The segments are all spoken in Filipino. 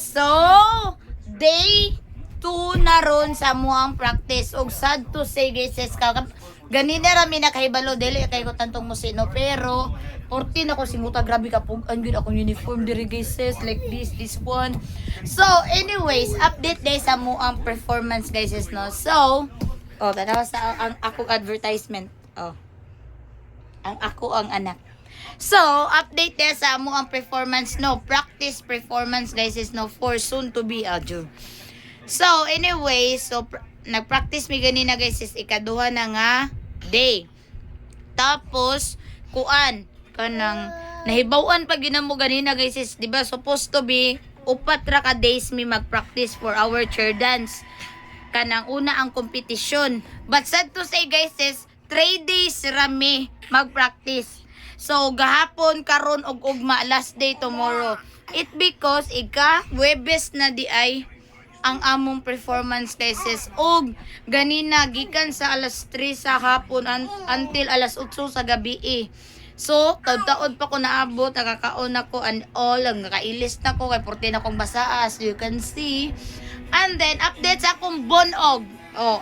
So, day 2 na ron sa muang practice. Og sad to say guys, ganina rami na kahibalo dili kay ko tantong mo sino, pero 14 ako simuta, grabe ka pug ang gyud akong uniform diri guys, like this one. So anyways, update day sa muang performance guys, no. So tanawa sa ang akong advertisement. Ang ako ang anak. So, update din sa amo ang performance, no. Practice performance guys is no for soon to be audio. So, anyway, nag-practice mi ganina guys is ikaduha na nga day. Tapos, kuan kanang nahibawan pag yun mo ganina guys is, di ba, supposed to be upat ra ka days mi mag-practice for our chair dance. Kanang una ang kompetisyon. But sad to say guys is 3 days rami mag-practice. So, gahapon, karon og ugma, last day tomorrow. It because, Webes na di ay ang among performance cases. Og, ganina, gikan sa alas 3 sa hapon until alas 8 sa gabi So, taod-taod pa ko naabot, nakakaon ako and all, nakailis na ko, kay 14 akong basa as you can see. And then, update sa akong bunog.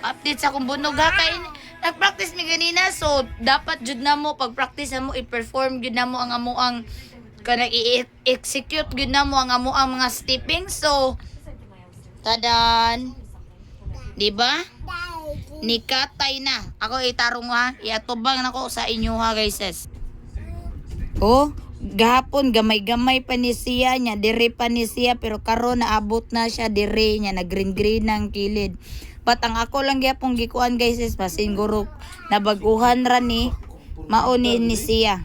Update sa akong bunog ha, kay nag-practice mi ganina, so dapat jud na mo pag-practice mo i-perform jud na mo ang amuang kanang i-execute jud na mo ang amuang mga stepping. So tadan, di ba? Nikatay na. Ako itarong ha, iatubang nako sa inyo ha guys. Gahapon gamay-gamay pa ni siya nya, dire pa ni siya, pero karon naabot na siya dire nya, na green-green ng kilid. But ang ako lang gyapong gikuan guys is pasinguro nabaguhan ra ni mauni ni siya.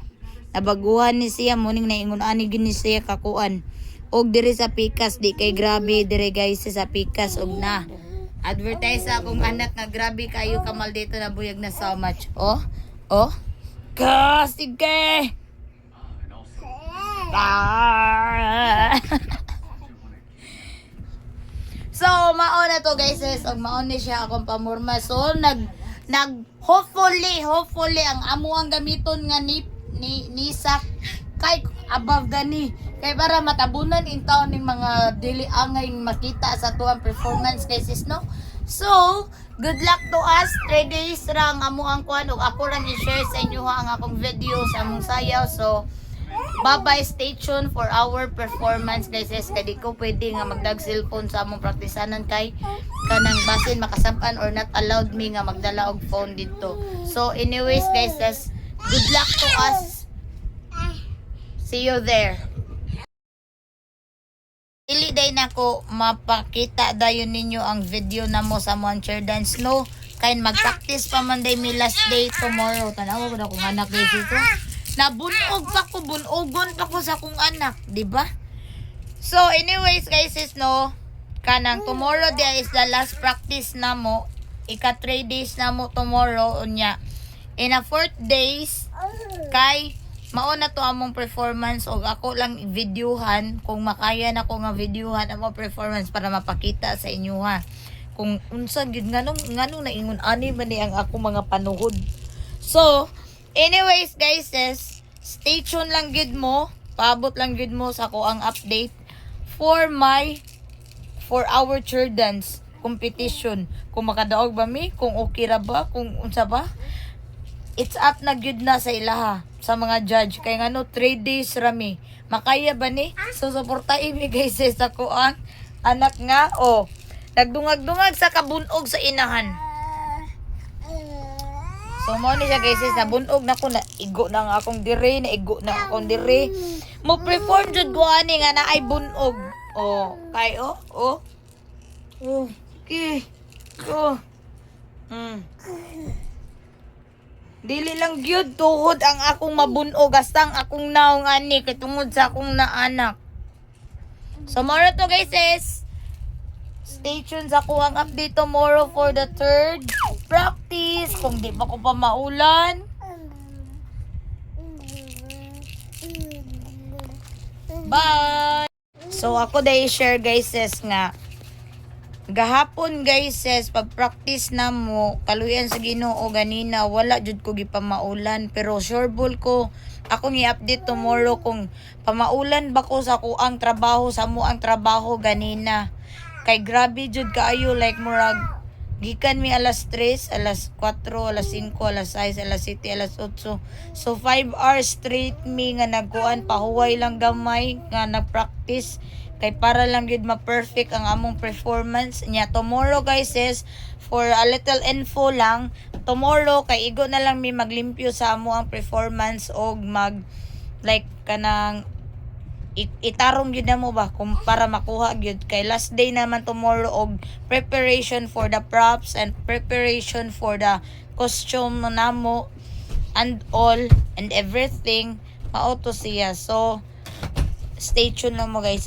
Nabaguhan ni siya muning naingon ani gini siya kakuan. Og diri sa Pikas di kay grabe dire guys sa Pikas og na. Advertise sa akong anak nga grabe kayo kamal dito na buyag na so much. Sige. So, mauna to guys, og mauna siya akong pamurma. So, hopefully ang amo ang gamiton nga ni sa kay above gani. Kay para matabunan in taon ning mga dili angay makita sa tuang performance guys, no? So, good luck to us. 3 days ra ang amo ang kuan, og ako lang i-share sa inyo ang akong video sa among sayaw. So, bye-bye, stay tuned for our performance guys. Kadi ko pwede nga magdag cellphone sa among praktisanan kay kanang basin makasampan or not allowed me nga magdala og phone dito. So anyways guys, good luck to us. See you there. Dili day nako mapakita dayon ninyo ang video na mo sa Moncher Dance, no. Kay mag-practice pa man day mi last day tomorrow. Tanawa ko na kung anak guys ito. Nabunog pa ko, bunogon pa ko sa kong anak, di ba? So, anyways, guys, no, kanang tomorrow dia is the last practice na mo. Ika 3 days na mo tomorrow, unya. In a 4th days, kay, mauna to among performance, o ako lang videohan, kung makaya na ko nga videohan among performance para mapakita sa inyo ha. Kung unsan gid nganong naingon ani man ni ang ako mga panuhod. So, anyways guys, stay tuned lang gid mo. Paabot lang gid mo sa ko ang update for our chair dance competition. Kung makadaog ba mi, kung okay ra ba, kung unsa ba. It's up na gid na sa ilaha sa mga judge. Kay ngano 3 days rami. Makaya ba ni? So suportahin mi guys sa ko ang anak nga nagdungag-dungag sa kabunog sa inahan. So mo ni siya guys, nabunog na ko, na igo na nga akong dire, mo perform jud ko ani nga na ay bunog. Kay okay. Dili lang gyud tuhod ang akong mabunog, hasta ang akong naong ani kay tungod sa akong naanak. So mo to guys, stay tuned sa kuhang update tomorrow for the 3rd practice. Kung di pa ko pa maulan. Bye! So ako dahil share guys nga Gahapon guys sis, pag-practice na mo, kaluyan sa Ginoo ganina, wala jud ko gipamaulan. Pero sure ball ko, ako i-update tomorrow kung pamaulan ba ko sa kuang trabaho, sa mo ang trabaho ganina. Kay grabe jud kaayo, like murag, gikan mi alas 3, alas 4, alas 5, alas 6, alas 7, alas 8. So 5 hours straight mi nga nagkuan, pahuway lang gamay, nga nagpractice. Kay para lang gid ma-perfect ang among performance niya. Tomorrow guys is, for a little info lang, tomorrow kay igo na lang mi maglimpyo sa amo ang performance og mag like kanang itarong gyud na mo ba kung para makuha gyud kay last day naman tomorrow og preparation for the props and preparation for the costume namo and all and everything mao to siya. So stay tuned lang mo guys.